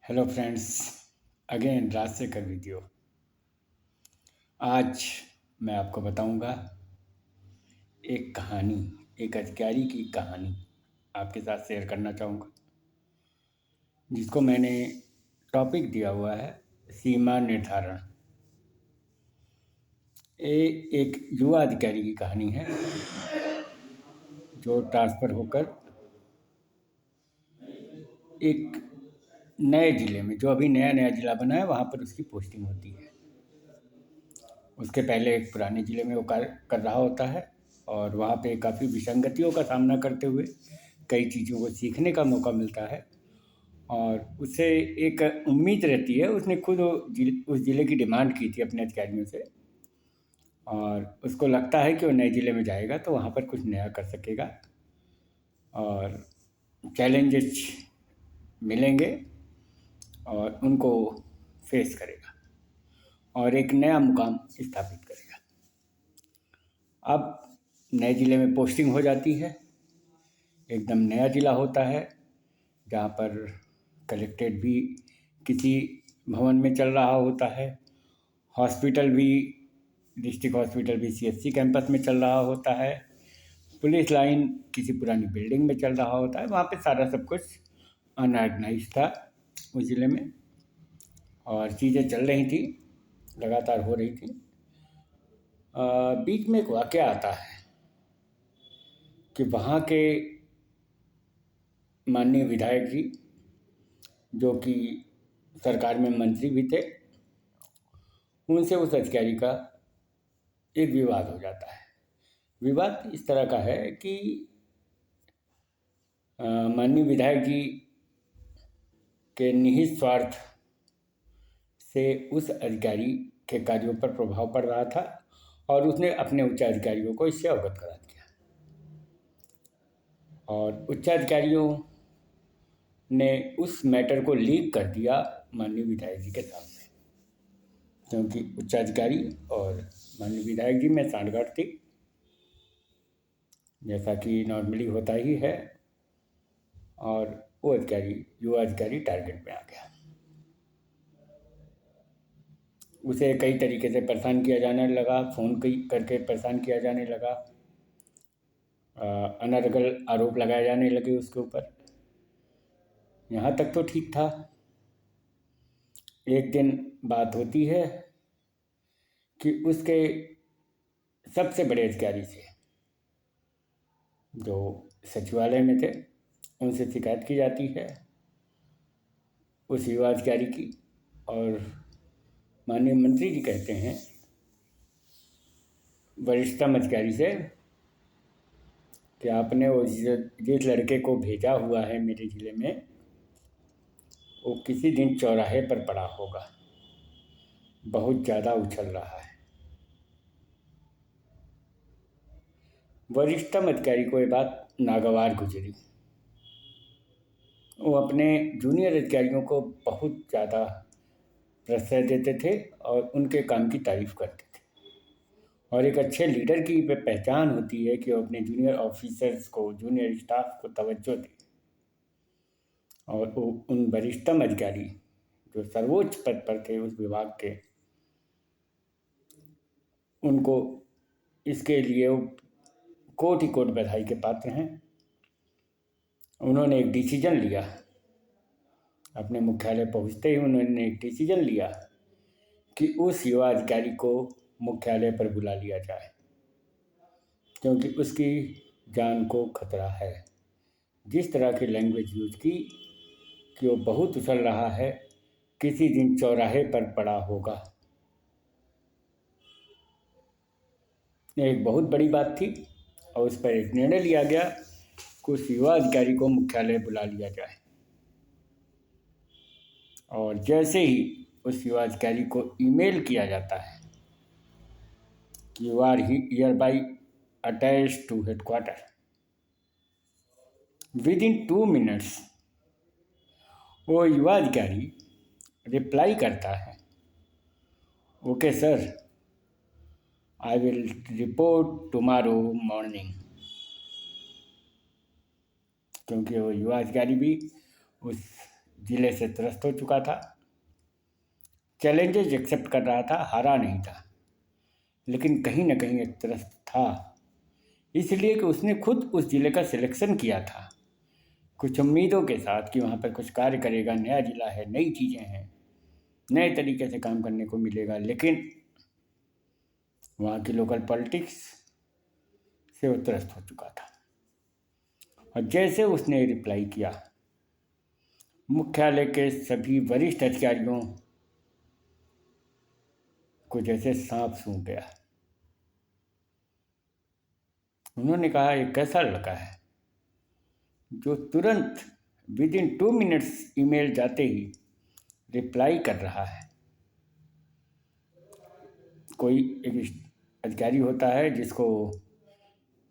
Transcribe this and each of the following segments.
Hello friends, again Rajashekhar video. आज मैं आपको बताऊंगा एक कहानी, एक अधिकारी की कहानी आपके साथ शेयर करना चाहूँगा, जिसको मैंने टॉपिक दिया हुआ है सीमा निर्धारण। ये एक युवा अधिकारी की कहानी है जो ट्रांसफ़र होकर एक नए ज़िले में, जो अभी नया नया ज़िला बना है, वहाँ पर उसकी पोस्टिंग होती है। उसके पहले एक पुराने ज़िले में वो कार्य कर रहा होता है और वहाँ पे काफ़ी विसंगतियों का सामना करते हुए कई चीज़ों को सीखने का मौका मिलता है और उसे एक उम्मीद रहती है। उसने खुद उस ज़िले की डिमांड की थी अपने अधिकारियों से और उसको लगता है कि वो नए ज़िले में जाएगा तो वहाँ पर कुछ नया कर सकेगा और चैलेंजेस मिलेंगे और उनको फेस करेगा और एक नया मुकाम स्थापित करेगा। अब नए ज़िले में पोस्टिंग हो जाती है, एकदम नया ज़िला होता है जहाँ पर कलेक्ट्रेट भी किसी भवन में चल रहा होता है, हॉस्पिटल भी, डिस्ट्रिक्ट हॉस्पिटल भी सीएचसी कैंपस में चल रहा होता है, पुलिस लाइन किसी पुरानी बिल्डिंग में चल रहा होता है। वहाँ पे सारा सब कुछ अनऑर्गेनाइज था उस ज़िले में और चीज़ें चल रही थी, लगातार हो रही थी। बीच में एक वाक़या आता है कि वहाँ के माननीय विधायक जी, जो कि सरकार में मंत्री भी थे, उनसे उस अधिकारी का एक विवाद हो जाता है। विवाद इस तरह का है कि माननीय विधायक जी के निहित स्वार्थ से उस अधिकारी के कार्यों पर प्रभाव पड़ रहा था और उसने अपने उच्चाधिकारियों को इससे अवगत करा दिया और उच्चाधिकारियों ने उस मैटर को लीक कर दिया माननीय विधायक जी के सामने, क्योंकि उच्चाधिकारी और माननीय विधायक जी में सांठगांठ थी, जैसा कि नॉर्मली होता ही है। और वो अधिकारी, युवा अधिकारी, टारगेट में आ गया। उसे कई तरीके से परेशान किया जाने लगा, फ़ोन कई करके परेशान किया जाने लगा, अनर्गल आरोप लगाए जाने लगे उसके ऊपर। यहाँ तक तो ठीक था। एक दिन बात होती है कि उसके सबसे बड़े अधिकारी से, जो सचिवालय में थे, उनसे शिकायत की जाती है उस युवा अधिकारी की और माननीय मंत्री जी कहते हैं वरिष्ठतम अधिकारी से कि आपने वो जिस लड़के को भेजा हुआ है मेरे ज़िले में, वो किसी दिन चौराहे पर पड़ा होगा, बहुत ज़्यादा उछल रहा है। वरिष्ठतम अधिकारी को ये बात नागवार गुजरी। वो अपने जूनियर अधिकारियों को बहुत ज़्यादा प्रश्रय देते थे और उनके काम की तारीफ़ करते थे और एक अच्छे लीडर की पहचान होती है कि वो अपने जूनियर ऑफिसर्स को, जूनियर स्टाफ को तवज्जो दे। और वो उन वरिष्ठतम अधिकारी जो सर्वोच्च पद पर थे उस विभाग के, उनको इसके लिए वो कोटि कोटि बधाई के पात्र हैं। उन्होंने एक डिसीजन लिया, अपने मुख्यालय पहुंचते ही उन्होंने एक डिसीजन लिया कि उस युवा अधिकारी को मुख्यालय पर बुला लिया जाए, क्योंकि उसकी जान को खतरा है। जिस तरह की लैंग्वेज यूज की कि वो बहुत उछल रहा है, किसी दिन चौराहे पर पड़ा होगा, ये एक बहुत बड़ी बात थी और उस पर एक निर्णय लिया गया कि उस युवा अधिकारी को मुख्यालय बुला लिया जाए। और जैसे ही उस युवा अधिकारी को ईमेल किया जाता है कि you are hereby attach to headquarter, within 2 minutes वो युवा अधिकारी रिप्लाई करता है, okay sir, I will report tomorrow morning. क्योंकि वो युवा अधिकारी भी उस जिले से त्रस्त हो चुका था, चैलेंजेस एक्सेप्ट कर रहा था, हारा नहीं था, लेकिन कहीं ना कहीं एक त्रस्त था, इसलिए कि उसने खुद उस जिले का सिलेक्शन किया था कुछ उम्मीदों के साथ कि वहाँ पर कुछ कार्य करेगा, नया जिला है, नई चीज़ें हैं, नए तरीके से काम करने को मिलेगा, लेकिन वहाँ की लोकल पॉलिटिक्स से वो त्रस्त हो चुका था। और जैसे उसने रिप्लाई किया, मुख्यालय के सभी वरिष्ठ अधिकारियों को जैसे सांप सूंघ गया। उन्होंने कहा, एक कैसा लड़का है जो तुरंत विद इन 2 मिनट्स ईमेल जाते ही रिप्लाई कर रहा है। कोई एक अधिकारी होता है जिसको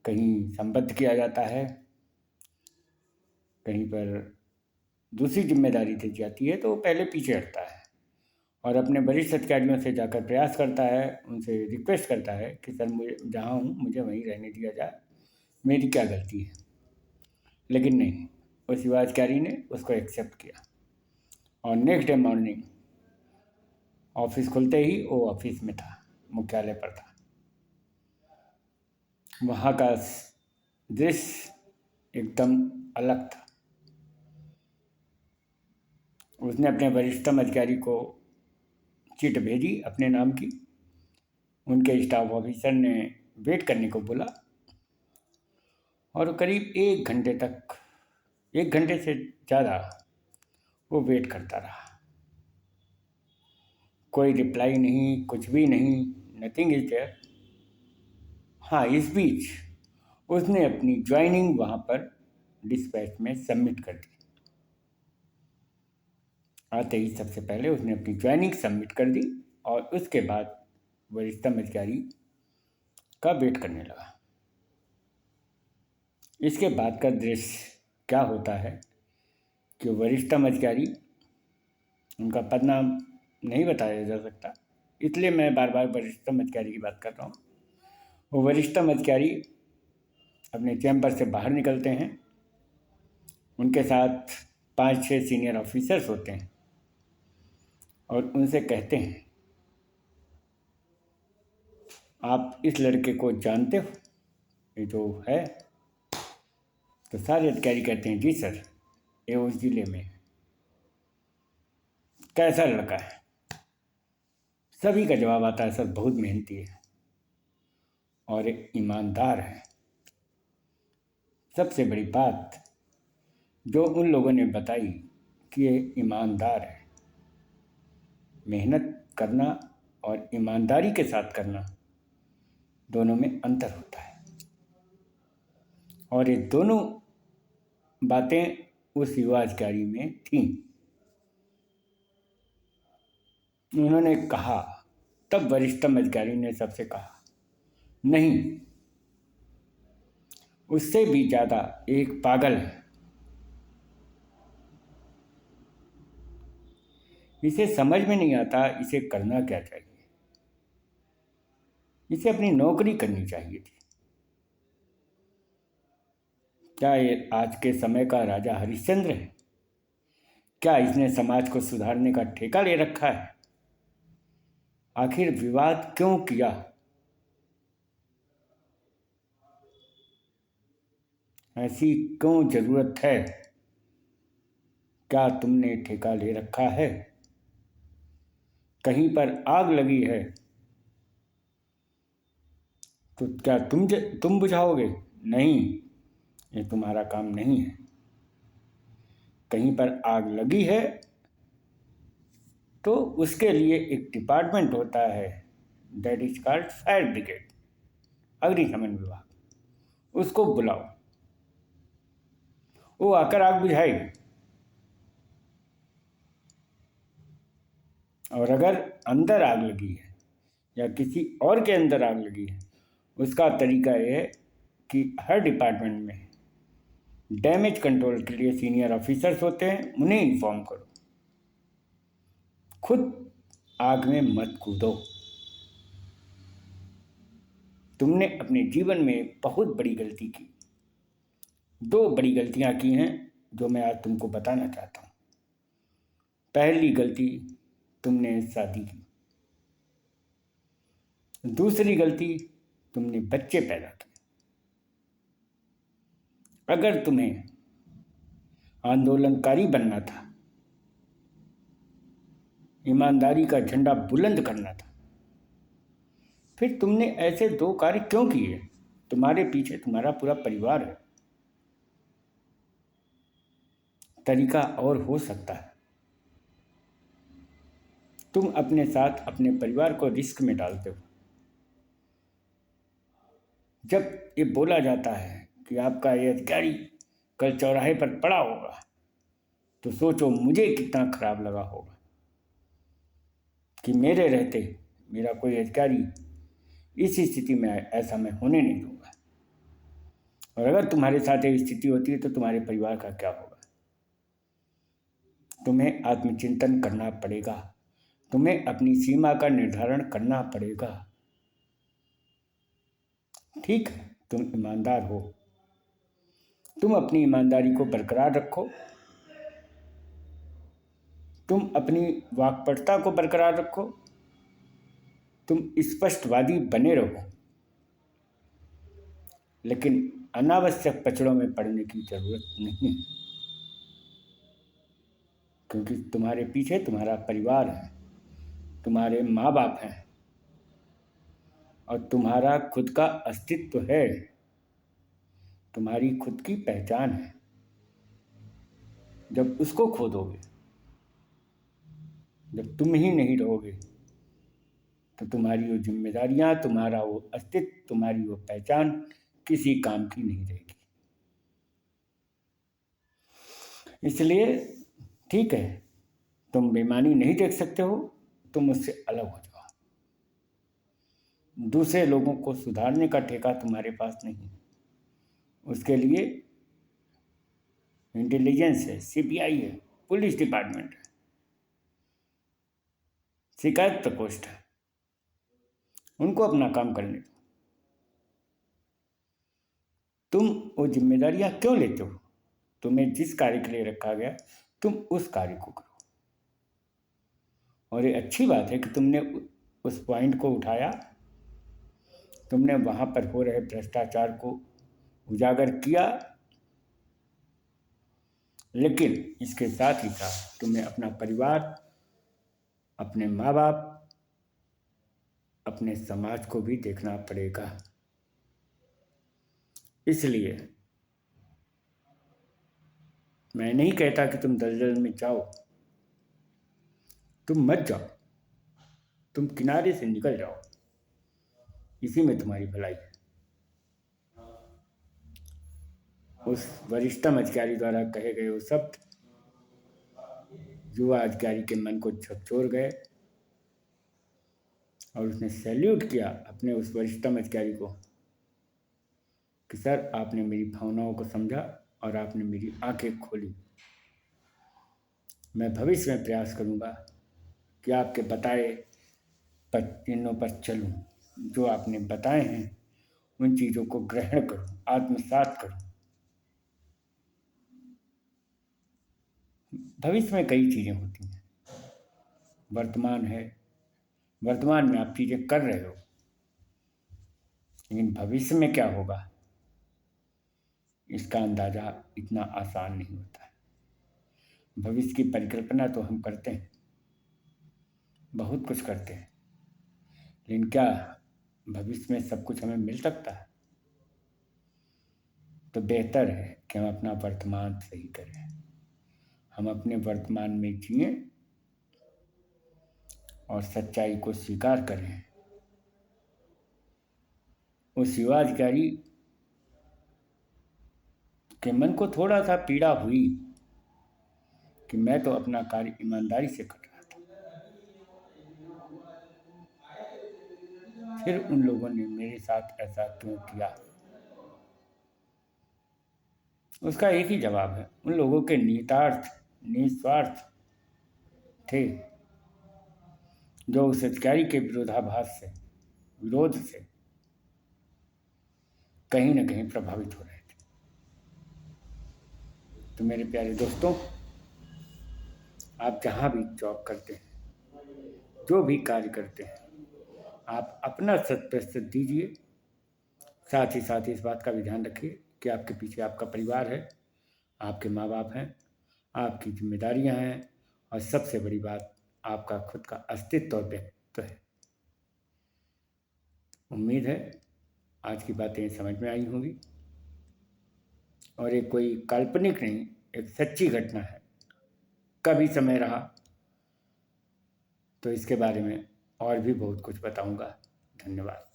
कहीं संबद्ध किया जाता है, कहीं पर दूसरी जिम्मेदारी दी जाती है, तो वो पहले पीछे हटता है और अपने वरिष्ठ अधिकारियों से जाकर प्रयास करता है, उनसे रिक्वेस्ट करता है कि सर मुझे जहाँ हूँ मुझे वहीं रहने दिया जाए, मेरी क्या गलती है। लेकिन नहीं, उस युवा अधिकारी ने उसको एक्सेप्ट किया और नेक्स्ट डे मॉर्निंग ऑफिस खुलते ही वो ऑफिस में था, मुख्यालय पर था। वहाँ का दृश्य एकदम अलग था। उसने अपने वरिष्ठतम अधिकारी को चिट भेजी अपने नाम की, उनके स्टाफ ऑफिसर ने वेट करने को बोला और करीब 1 घंटे तक, 1 घंटे से ज़्यादा वो वेट करता रहा। कोई रिप्लाई नहीं, कुछ भी नहीं, नथिंग इज देयर। हाँ, इस बीच उसने अपनी ज्वाइनिंग वहाँ पर डिस्पैच में सबमिट कर दी। आते ही सबसे पहले उसने अपनी ज्वाइनिंग सबमिट कर दी और उसके बाद वरिष्ठतम अधिकारी का वेट करने लगा। इसके बाद का दृश्य क्या होता है कि वरिष्ठतम अधिकारी, उनका पद नाम नहीं बताया जा सकता, इसलिए मैं बार बार वरिष्ठतम अधिकारी की बात कर रहा हूँ। वो वरिष्ठतम अधिकारी अपने चैम्बर से बाहर निकलते हैं, उनके साथ 5-6 सीनियर ऑफिसर्स होते हैं और उनसे कहते हैं, आप इस लड़के को जानते हो, ये जो है? तो सारे अधिकारी कहते हैं, जी सर, ये उस जिले में है। कैसा लड़का है? सभी का जवाब आता है, सर बहुत मेहनती है और ईमानदार है। सबसे बड़ी बात जो उन लोगों ने बताई कि ये ईमानदार है, मेहनत करना और ईमानदारी के साथ करना, दोनों में अंतर होता है। और ये दोनों बातें उस युवा अधिकारी में थीं। उन्होंने कहा, तब वरिष्ठतम अधिकारी ने सबसे कहा, नहीं, उससे भी ज़्यादा एक पागल है, इसे समझ में नहीं आता इसे करना क्या चाहिए, इसे अपनी नौकरी करनी चाहिए थी। क्या ये आज के समय का राजा हरिश्चंद्र है? क्या इसने समाज को सुधारने का ठेका ले रखा है? आखिर विवाद क्यों किया? ऐसी क्यों जरूरत है? क्या तुमने ठेका ले रखा है? कहीं पर आग लगी है तो क्या तुम बुझाओगे? नहीं, ये तुम्हारा काम नहीं है। कहीं पर आग लगी है तो उसके लिए एक डिपार्टमेंट होता है, that is called fire brigade, अग्निशमन विभाग, उसको बुलाओ, वो आकर आग बुझाएगी। और अगर अंदर आग लगी है या किसी और के अंदर आग लगी है, उसका तरीका ये है कि हर डिपार्टमेंट में डैमेज कंट्रोल के लिए सीनियर ऑफिसर्स होते हैं, उन्हें इन्फॉर्म करो, खुद आग में मत कूदो। तुमने अपने जीवन में बहुत बड़ी गलती की, 2 बड़ी गलतियां की हैं जो मैं आज तुमको बताना चाहता हूँ। पहली गलती, तुमने शादी की। दूसरी गलती, तुमने बच्चे पैदा किए। अगर तुम्हें आंदोलनकारी बनना था, ईमानदारी का झंडा बुलंद करना था, फिर तुमने ऐसे 2 कार्य क्यों किए? तुम्हारे पीछे तुम्हारा पूरा परिवार है। तरीका और हो सकता है। तुम अपने साथ अपने परिवार को रिस्क में डालते हो। जब ये बोला जाता है कि आपका ये अधिकारी कल चौराहे पर पड़ा होगा, तो सोचो मुझे कितना खराब लगा होगा कि मेरे रहते मेरा कोई अधिकारी इस स्थिति में आए, ऐसा मैं होने नहीं दूंगा। और अगर तुम्हारे साथ ये स्थिति होती है तो तुम्हारे परिवार का क्या होगा? तुम्हें आत्मचिंतन करना पड़ेगा। तुम्हें अपनी सीमा का निर्धारण करना पड़ेगा। ठीक है, तुम ईमानदार हो, तुम अपनी ईमानदारी को बरकरार रखो, तुम अपनी वाक्पटुता को बरकरार रखो, तुम स्पष्टवादी बने रहो, लेकिन अनावश्यक पचड़ों में पड़ने की जरूरत नहीं है, क्योंकि तुम्हारे पीछे तुम्हारा परिवार है, तुम्हारे माँ बाप हैं और तुम्हारा खुद का अस्तित्व है, तुम्हारी खुद की पहचान है। जब उसको खो दोगे, जब तुम ही नहीं रहोगे, तो तुम्हारी वो जिम्मेदारियां, तुम्हारा वो अस्तित्व, तुम्हारी वो पहचान किसी काम की नहीं रहेगी। इसलिए ठीक है, तुम बेईमानी नहीं देख सकते हो, तुम उससे अलग हो जाओ। दूसरे लोगों को सुधारने का ठेका तुम्हारे पास नहीं। उसके लिए इंटेलिजेंस है, सीबीआई है, पुलिस डिपार्टमेंट है, शिकायत प्रकोष्ठ है, उनको अपना काम करने दो। तुम वो जिम्मेदारियां क्यों लेते हो? तुम्हें जिस कार्य के लिए रखा गया, तुम उस कार्य को करो। और ये अच्छी बात है कि तुमने उस पॉइंट को उठाया, तुमने वहां पर हो रहे भ्रष्टाचार को उजागर किया, लेकिन इसके साथ ही साथ तुम्हें अपना परिवार, अपने माँ बाप, अपने समाज को भी देखना पड़ेगा। इसलिए मैं नहीं कहता कि तुम दलदल में जाओ, तुम मत जाओ, तुम किनारे से निकल जाओ, इसी में तुम्हारी भलाई है। उस वरिष्ठतम अधिकारी द्वारा कहे गए वो शब्द युवा अधिकारी के मन को झकझोर गए और उसने सैल्यूट किया अपने उस वरिष्ठतम अधिकारी को कि सर, आपने मेरी भावनाओं को समझा और आपने मेरी आंखें खोली। मैं भविष्य में प्रयास करूंगा कि आपके बताए चिन्हों पर चलूं, जो आपने बताए हैं उन चीज़ों को ग्रहण करूं, आत्मसात करूं। भविष्य में कई चीज़ें होती हैं, वर्तमान है, वर्तमान में आप चीज़ें कर रहे हो, लेकिन भविष्य में क्या होगा इसका अंदाज़ा इतना आसान नहीं होता है। भविष्य की परिकल्पना तो हम करते हैं, बहुत कुछ करते हैं, लेकिन क्या भविष्य में सब कुछ हमें मिल सकता है? तो बेहतर है कि हम अपना वर्तमान सही करें, हम अपने वर्तमान में जिएं और सच्चाई को स्वीकार करें। उस युवा अधिकारी के मन को थोड़ा सा पीड़ा हुई कि मैं तो अपना कार्य ईमानदारी से कर रहा था, फिर उन लोगों ने मेरे साथ ऐसा क्यों किया? उसका एक ही जवाब है, उन लोगों के निहितार्थ, निस्वार्थ थे, जो उस अधिकारी के विरोधाभास से, विरोध से कहीं न कहीं प्रभावित हो रहे थे। तो मेरे प्यारे दोस्तों, आप जहाँ भी जॉब करते हैं, जो भी कार्य करते हैं, आप अपना 100% दीजिए। साथ ही साथ इस बात का भी ध्यान रखिए कि आपके पीछे आपका परिवार है, आपके माँ बाप हैं, आपकी जिम्मेदारियां हैं, और सबसे बड़ी बात आपका खुद का अस्तित्व और व्यक्तित्व है। उम्मीद है आज की बातें समझ में आई होंगी, और ये कोई काल्पनिक नहीं, एक सच्ची घटना है। कभी समय रहा तो इसके बारे में और भी बहुत कुछ बताऊंगा। धन्यवाद।